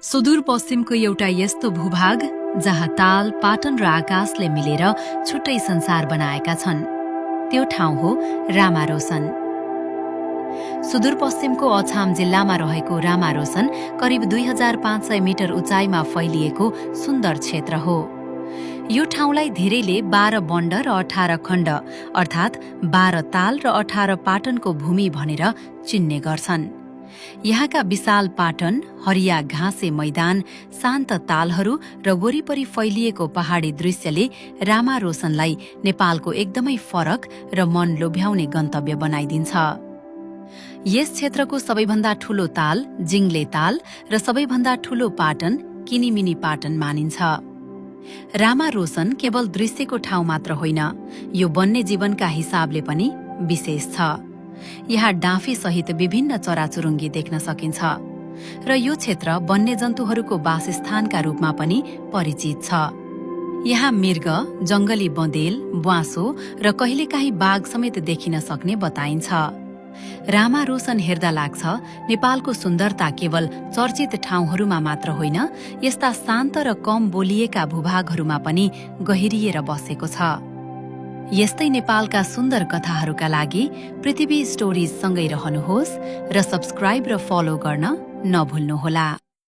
सुदूरपश्चिमको एउटा यस्तो भूभाग जहाँ ताल, पाटन र आकाशले मिलेर छुट्टै संसार बनाएका छन्, त्यो ठाउँ हो रामारोसन। सुदूरपश्चिमको अछाम जिल्लामा रहेको रामारोसन करिब 2500 मिटर उचाइमा फैलिएको सुन्दर क्षेत्र हो। यो ठाउँलाई धेरैले 12 बण्ड र 18 खण्ड अर्थात् 12 ताल र 18 पाटनको भूमि भनेर चिन्ने गर्छन्। यहाँका विशाल पाटन, हरिया घाँसे मैदान, शान्त तालहरू र वरिपरि फैलिएको पहाडी दृश्यले रामारोसनलाई नेपालको एकदमै फरक र मन लोभ्याउने गन्तव्य बनाइदिन्छ। यस क्षेत्रको सबैभन्दा ठूलो ताल जिङ्ले ताल र सबैभन्दा ठूलो पाटन किनिमिनी पाटन मानिन्छ। रामारोसन केवल दृश्यको ठाउँ मात्र होइन, यो वन्यजीवनका हिसाबले पनि विशेष छ। यहाँ डाँफे सहित विभिन्न चराचुरुङ्गी देख्न सकिन्छ र यो क्षेत्र वन्यजन्तुहरूको वासस्थानका रूपमा पनि परिचित छ। यहाँ मृग, जंगली बँदेल, ब्वाँसो र कहिलेकाहीँ बाघ समेत देखिन सक्ने बताइन्छ। रामारोसन हेर्दा लाग्छ नेपालको सुन्दरता केवल चर्चित ठाउँहरूमा मात्र होइन, यस्ता शान्त र कम बोलिएका भूभागहरूमा पनि गहिरिएर बसेको छ। यस्तै नेपालका सुन्दर कथाहरूका लागि पृथ्वी स्टोरिज सँगै रहनुहोस् र सब्स्क्राइब र फलो गर्न नभुल्नुहोला।